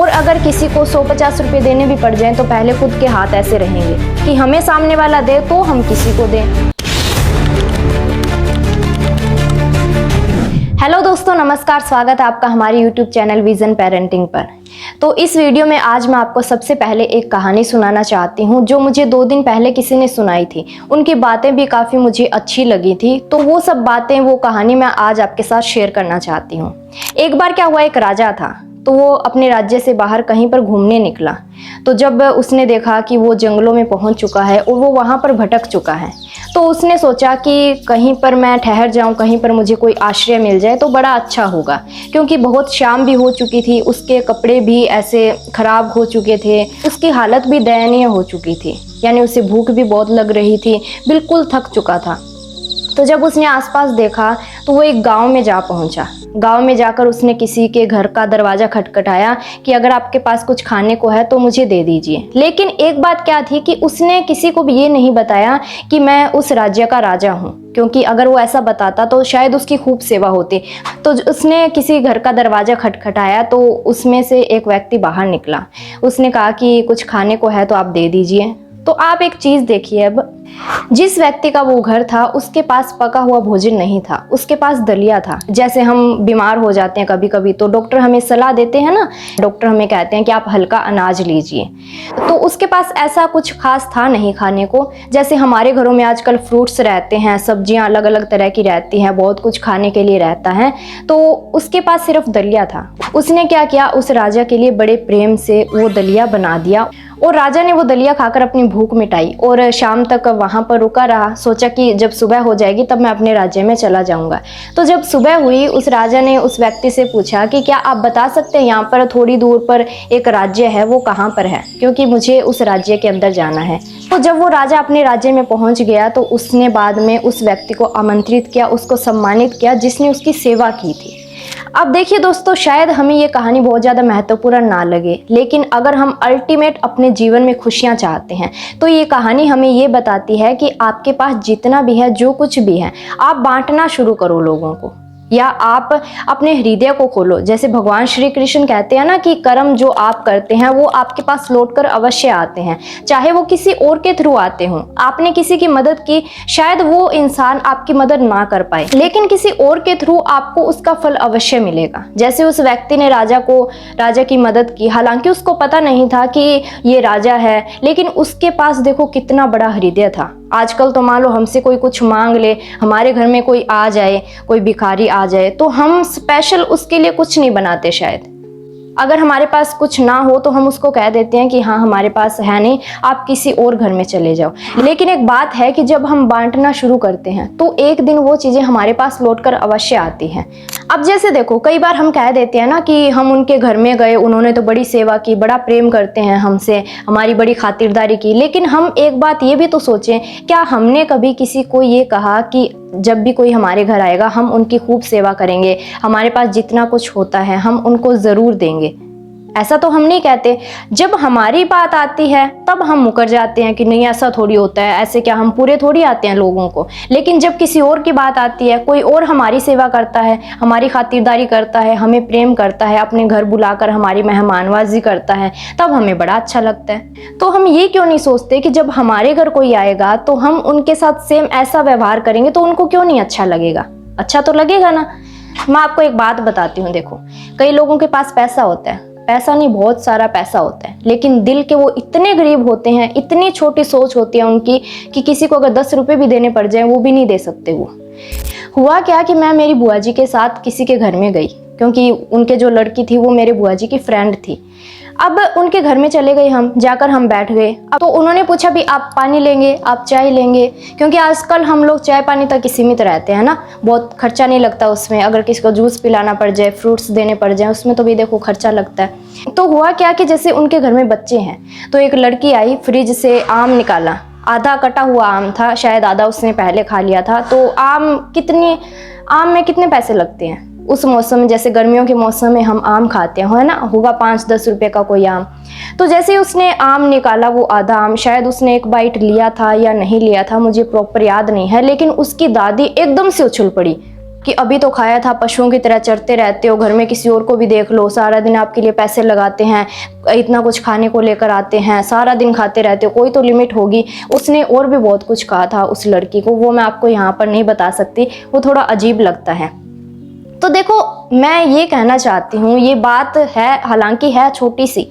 और अगर किसी को 150 रुपये देने भी पड़ जाएं तो पहले खुद के हाथ ऐसे रहेंगे कि हमें सामने वाला दे तो हम किसी को दें। हेलो दोस्तों, नमस्कार, स्वागत है आपका हमारे यूट्यूब चैनल विजन पेरेंटिंग पर। तो इस वीडियो में आज मैं आपको सबसे पहले एक कहानी सुनाना चाहती हूँ जो मुझे 2 दिन पहले किसी ने सुनाई थी। उनकी बातें भी काफ़ी मुझे अच्छी लगी थी, तो वो सब बातें, वो कहानी मैं आज आपके साथ शेयर करना चाहती हूँ। एक बार क्या हुआ, एक राजा था, तो वो अपने राज्य से बाहर कहीं पर घूमने निकला। तो जब उसने देखा कि वो जंगलों में पहुंच चुका है और वो वहां पर भटक चुका है, तो उसने सोचा कि कहीं पर मैं ठहर जाऊं, कहीं पर मुझे कोई आश्रय मिल जाए तो बड़ा अच्छा होगा, क्योंकि बहुत शाम भी हो चुकी थी, उसके कपड़े भी ऐसे खराब हो चुके थे, उसकी हालत भी दयनीय हो चुकी थी, यानी उसे भूख भी बहुत लग रही थी, बिल्कुल थक चुका था। तो जब उसने आसपास देखा तो वो एक गांव में जा पहुंचा। गांव में जाकर उसने किसी के घर का दरवाज़ा खटखटाया कि अगर आपके पास कुछ खाने को है तो मुझे दे दीजिए। लेकिन एक बात क्या थी कि उसने किसी को भी ये नहीं बताया कि मैं उस राज्य का राजा हूँ, क्योंकि अगर वो ऐसा बताता तो शायद उसकी खूब सेवा होती। तो उसने किसी घर का दरवाज़ा खटखटाया तो उसमें से एक व्यक्ति बाहर निकला। उसने कहा कि कुछ खाने को है तो आप दे दीजिए। तो आप एक चीज़ देखिए, अब जिस व्यक्ति का वो घर था उसके पास पका हुआ भोजन नहीं था, उसके पास दलिया था। जैसे हम बीमार हो जाते हैं कभी कभी तो डॉक्टर हमें सलाह देते हैं ना, डॉक्टर हमें कहते हैं कि आप हल्का अनाज लीजिए, तो उसके पास ऐसा कुछ खास था नहीं खाने को। जैसे हमारे घरों में आजकल फ्रूट्स रहते हैं, सब्जियां अलग अलग तरह की रहती हैं, बहुत कुछ खाने के लिए रहता है, तो उसके पास सिर्फ दलिया था। उसने क्या किया, उस राजा के लिए बड़े प्रेम से वो दलिया बना दिया और राजा ने वो दलिया खाकर अपनी भूख मिटाई और शाम तक वहाँ पर रुका रहा। सोचा कि जब सुबह हो जाएगी तब मैं अपने राज्य में चला जाऊँगा। तो जब सुबह हुई, उस राजा ने उस व्यक्ति से पूछा कि क्या आप बता सकते हैं यहाँ पर थोड़ी दूर पर एक राज्य है, वो कहाँ पर है, क्योंकि मुझे उस राज्य के अंदर जाना है। तो जब वो राजा अपने राज्य में पहुँच गया तो उसने बाद में उस व्यक्ति को आमंत्रित किया, उसको सम्मानित किया जिसने उसकी सेवा की थी। अब देखिए दोस्तों, शायद हमें ये कहानी बहुत ज़्यादा महत्वपूर्ण ना लगे, लेकिन अगर हम अल्टीमेट अपने जीवन में खुशियाँ चाहते हैं तो ये कहानी हमें ये बताती है कि आपके पास जितना भी है, जो कुछ भी है, आप बांटना शुरू करो लोगों को, या आप अपने हृदय को खोलो। जैसे भगवान श्री कृष्ण कहते हैं ना कि कर्म जो आप करते हैं वो आपके पास लौटकर अवश्य आते हैं, चाहे वो किसी और के थ्रू आते हों। आपने किसी की मदद की, शायद वो इंसान आपकी मदद ना कर पाए, लेकिन किसी और के थ्रू आपको उसका फल अवश्य मिलेगा। जैसे उस व्यक्ति ने राजा की मदद की, हालांकि उसको पता नहीं था कि ये राजा है, लेकिन उसके पास देखो कितना बड़ा हृदय था। आजकल तो मान लो हमसे कोई कुछ मांग ले, हमारे घर में कोई आ जाए, कोई भिखारी आ जाए, तो हम स्पेशल उसके लिए कुछ नहीं बनाते। शायद अगर हमारे पास कुछ ना हो तो हम उसको कह देते हैं कि हाँ हमारे पास है नहीं, आप किसी और घर में चले जाओ। लेकिन एक बात है कि जब हम बांटना शुरू करते हैं तो एक दिन वो चीज़ें हमारे पास लौटकर अवश्य आती हैं। अब जैसे देखो, कई बार हम कह देते हैं ना कि हम उनके घर में गए, उन्होंने तो बड़ी सेवा की, बड़ा प्रेम करते हैं हमसे, हमारी बड़ी खातिरदारी की, लेकिन हम एक बात ये भी तो सोचें, क्या हमने कभी किसी को ये कहा कि जब भी कोई हमारे घर आएगा हम उनकी खूब सेवा करेंगे, हमारे पास जितना कुछ होता है हम उनको ज़रूर देंगे? ऐसा तो हम नहीं कहते। जब हमारी बात आती है तब हम मुकर जाते हैं कि नहीं ऐसा थोड़ी होता है, ऐसे क्या हम पूरे थोड़ी आते हैं लोगों को। लेकिन जब किसी और की बात आती है, कोई और हमारी सेवा करता है, हमारी खातिरदारी करता है, हमें प्रेम करता है, अपने घर बुलाकर हमारी मेहमानवाजी करता है, तब हमें बड़ा अच्छा लगता है। तो हम ये क्यों नहीं सोचते कि जब हमारे घर कोई आएगा तो हम उनके साथ सेम ऐसा व्यवहार करेंगे, तो उनको क्यों नहीं अच्छा लगेगा? अच्छा तो लगेगा ना। मैं आपको एक बात बताती हूँ, देखो कई लोगों के पास पैसा होता है, पैसा नहीं बहुत सारा पैसा होता है, लेकिन दिल के वो इतने गरीब होते हैं, इतनी छोटी सोच होती है उनकी कि किसी को अगर 10 रुपए भी देने पड़ जाए वो भी नहीं दे सकते। वो हुआ क्या कि मैं मेरी बुआ जी के साथ किसी के घर में गई, क्योंकि उनके जो लड़की थी वो मेरे बुआ जी की फ्रेंड थी। अब उनके घर में चले गए, हम जाकर हम बैठ गए। अब तो उन्होंने पूछा भी आप पानी लेंगे, आप चाय लेंगे, क्योंकि आजकल हम लोग चाय पानी तक सीमित रहते हैं ना, बहुत खर्चा नहीं लगता उसमें। अगर किसी को जूस पिलाना पड़ जाए, फ्रूट्स देने पड़ जाए, उसमें तो भी देखो खर्चा लगता है। तो हुआ क्या कि जैसे उनके घर में बच्चे हैं, तो एक लड़की आई, फ्रिज से आम निकाला, आधा कटा हुआ आम था, शायद आधा उसने पहले खा लिया था। तो आम में कितने पैसे लगते हैं उस मौसम में? जैसे गर्मियों के मौसम में हम आम खाते हैं, है ना, होगा 5-10 रुपए का कोई आम। तो जैसे उसने आम निकाला, वो आधा आम, शायद उसने एक बाइट लिया था या नहीं लिया था, मुझे प्रॉपर याद नहीं है, लेकिन उसकी दादी एकदम से उछल पड़ी, कि अभी तो खाया था, पशुओं की तरह चरते रहते हो, घर में किसी और को भी देख लो, सारा दिन आपके लिए पैसे लगाते हैं, इतना कुछ खाने को लेकर आते हैं, सारा दिन खाते रहते हो, कोई तो लिमिट होगी। उसने और भी बहुत कुछ कहा था उस लड़की को, वो मैं आपको यहाँ पर नहीं बता सकती, वो थोड़ा अजीब लगता है। तो देखो, मैं ये कहना चाहती हूँ, ये बात है, हालांकि है छोटी सी,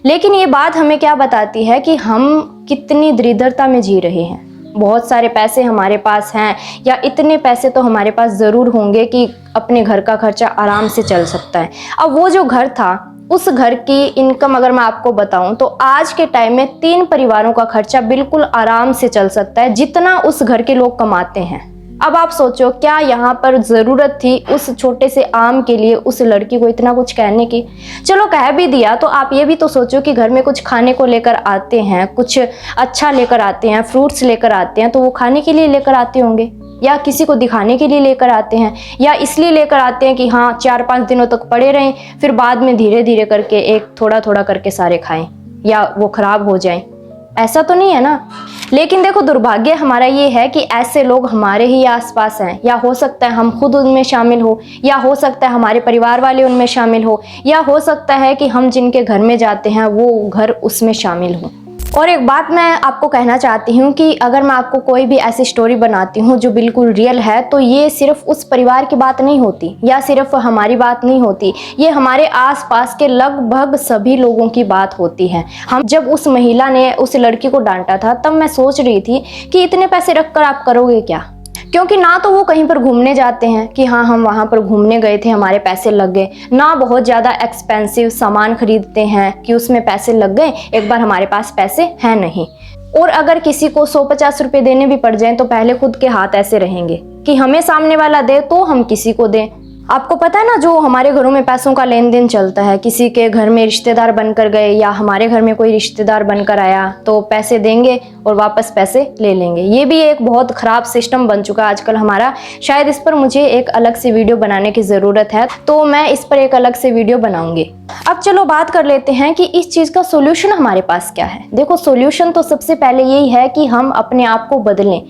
लेकिन ये बात हमें क्या बताती है कि हम कितनी दरिद्रता में जी रहे हैं। बहुत सारे पैसे हमारे पास हैं, या इतने पैसे तो हमारे पास ज़रूर होंगे कि अपने घर का खर्चा आराम से चल सकता है। अब वो जो घर था, उस घर की इनकम अगर मैं आपको बताऊं तो आज के टाइम में 3 परिवारों का खर्चा बिल्कुल आराम से चल सकता है, जितना उस घर के लोग कमाते हैं। अब आप सोचो, क्या यहाँ पर ज़रूरत थी उस छोटे से आम के लिए उस लड़की को इतना कुछ कहने की? चलो कह भी दिया तो आप ये भी तो सोचो कि घर में कुछ खाने को लेकर आते हैं, कुछ अच्छा लेकर आते हैं, फ्रूट्स लेकर आते हैं, तो वो खाने के लिए लेकर आते होंगे, या किसी को दिखाने के लिए लेकर आते हैं, या इसलिए लेकर आते हैं कि हाँ 4-5 दिनों तक पड़े रहें, फिर बाद में धीरे धीरे करके एक थोड़ा थोड़ा करके सारे खाएं, या वो खराब हो जाएं। ऐसा तो नहीं है ना। लेकिन देखो, दुर्भाग्य हमारा ये है कि ऐसे लोग हमारे ही आसपास हैं, या हो सकता है हम खुद उनमें शामिल हो, या हो सकता है हमारे परिवार वाले उनमें शामिल हो, या हो सकता है कि हम जिनके घर में जाते हैं वो घर उसमें शामिल हो। और एक बात मैं आपको कहना चाहती हूँ कि अगर मैं आपको कोई भी ऐसी स्टोरी बनाती हूँ जो बिल्कुल रियल है, तो ये सिर्फ उस परिवार की बात नहीं होती, या सिर्फ हमारी बात नहीं होती, ये हमारे आसपास के लगभग सभी लोगों की बात होती है। हम जब उस महिला ने उस लड़की को डांटा था, तब मैं सोच रही थी कि इतने पैसे रखकर आप करोगे क्या? क्योंकि ना तो वो कहीं पर घूमने जाते हैं कि हाँ हम वहाँ पर घूमने गए थे, हमारे पैसे लग गए, ना बहुत ज़्यादा एक्सपेंसिव सामान खरीदते हैं कि उसमें पैसे लग गए, एक बार हमारे पास पैसे हैं नहीं। और अगर किसी को 100-50 रुपये देने भी पड़ जाएं तो पहले खुद के हाथ ऐसे रहेंगे कि हमें सामने वाला दे तो हम किसी को दें। आपको पता है ना, जो हमारे घरों में पैसों का लेन देन चलता है, किसी के घर में रिश्तेदार बनकर गए या हमारे घर में कोई रिश्तेदार बनकर आया तो पैसे देंगे और वापस पैसे ले लेंगे। ये भी एक बहुत ख़राब सिस्टम बन चुका है आजकल हमारा। शायद इस पर मुझे एक अलग से वीडियो बनाने की ज़रूरत है, तो मैं इस पर एक अलग से वीडियो बनाऊंगी। अब चलो बात कर लेते हैं कि इस चीज़ का सोल्यूशन हमारे पास क्या है। देखो, सोल्यूशन तो सबसे पहले यही है कि हम अपने आप को बदलें।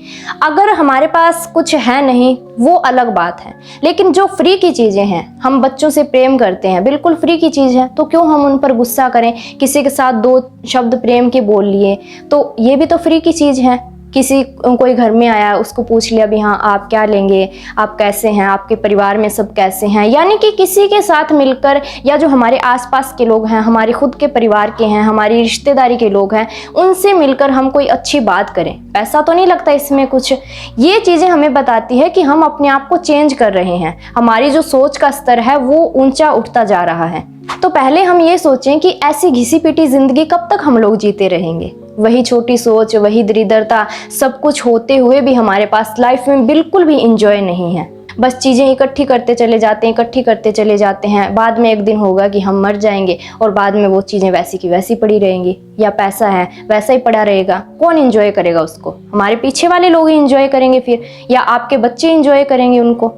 अगर हमारे पास कुछ है नहीं, वो अलग बात है, लेकिन जो फ्री की चीज़ें हैं, हम बच्चों से प्रेम करते हैं, बिल्कुल फ्री की चीज़ है, तो क्यों हम उन पर गुस्सा करें? किसी के साथ 2 शब्द प्रेम के बोल लिए तो ये भी तो फ्री की चीज़ है। किसी कोई घर में आया, उसको पूछ लिया भी हाँ आप क्या लेंगे, आप कैसे हैं, आपके परिवार में सब कैसे हैं, यानी कि किसी के साथ मिलकर, या जो हमारे आसपास के लोग हैं, हमारे खुद के परिवार के हैं, हमारी रिश्तेदारी के लोग हैं, उनसे मिलकर हम कोई अच्छी बात करें। पैसा तो नहीं लगता इसमें कुछ। ये चीज़ें हमें बताती है कि हम अपने आप को चेंज कर रहे हैं, हमारी जो सोच का स्तर है वो ऊंचा उठता जा रहा है। तो पहले हम ये सोचें कि ऐसी घिसी पिटी जिंदगी कब तक हम लोग जीते रहेंगे? वही छोटी सोच, वही दरिद्रता, सब कुछ होते हुए भी हमारे पास लाइफ में बिल्कुल भी इंजॉय नहीं है। बस चीज़ें इकट्ठी करते चले जाते हैं, इकट्ठी करते चले जाते हैं। बाद में एक दिन होगा कि हम मर जाएंगे और बाद में वो चीज़ें वैसी की वैसी पड़ी रहेंगी, या पैसा है वैसा ही पड़ा रहेगा। कौन इंजॉय करेगा उसको? हमारे पीछे वाले लोग ही इंजॉय करेंगे फिर, या आपके बच्चे इंजॉय करेंगे उनको।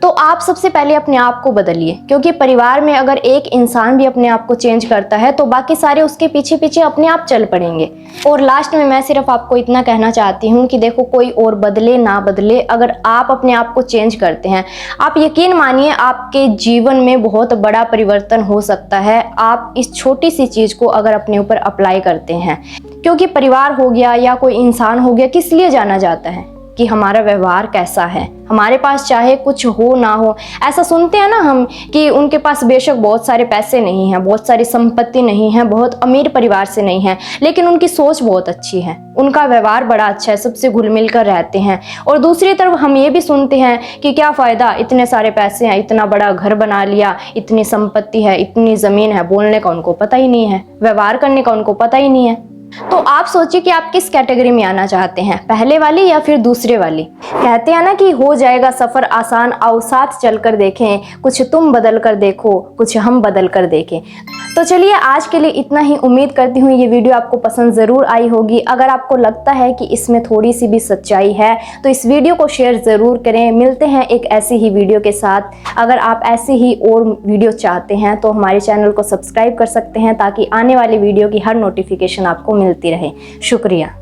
तो आप सबसे पहले अपने आप को बदलिए, क्योंकि परिवार में अगर एक इंसान भी अपने आप को चेंज करता है तो बाकी सारे उसके पीछे पीछे अपने आप चल पड़ेंगे। और लास्ट में मैं सिर्फ आपको इतना कहना चाहती हूँ कि देखो, कोई और बदले ना बदले, अगर आप अपने आप को चेंज करते हैं, आप यकीन मानिए आपके जीवन में बहुत बड़ा परिवर्तन हो सकता है। आप इस छोटी सी चीज़ को अगर अपने ऊपर अप्लाई करते हैं, क्योंकि परिवार हो गया या कोई इंसान हो गया, किस लिए जाना जाता है? कि हमारा व्यवहार कैसा है। हमारे पास चाहे कुछ हो ना हो, ऐसा सुनते हैं ना हम कि उनके पास बेशक बहुत सारे पैसे नहीं हैं, बहुत सारी संपत्ति नहीं है, बहुत अमीर परिवार से नहीं है, लेकिन उनकी सोच बहुत अच्छी है, उनका व्यवहार बड़ा अच्छा है, सबसे घुल मिल कर रहते हैं। और दूसरी तरफ हम ये भी सुनते हैं कि क्या फ़ायदा, इतने सारे पैसे हैं, इतना बड़ा घर बना लिया, इतनी संपत्ति है, इतनी ज़मीन है, बोलने का उनको पता ही नहीं है, व्यवहार करने का उनको पता ही नहीं है। तो आप सोचिए कि आप किस कैटेगरी में आना चाहते हैं, पहले वाली या फिर दूसरे वाली। कहते हैं ना कि हो जाएगा सफ़र आसान, आओ साथ चलकर देखें, कुछ तुम बदल कर देखो, कुछ हम बदल कर देखें। तो चलिए, आज के लिए इतना ही। उम्मीद करती हूँ ये वीडियो आपको पसंद ज़रूर आई होगी। अगर आपको लगता है कि इसमें थोड़ी सी भी सच्चाई है तो इस वीडियो को शेयर ज़रूर करें। मिलते हैं एक ऐसी ही वीडियो के साथ। अगर आप ऐसी ही और वीडियो चाहते हैं तो हमारे चैनल को सब्सक्राइब कर सकते हैं, ताकि आने वाली वीडियो की हर नोटिफिकेशन आपको मिलती रहे। शुक्रिया।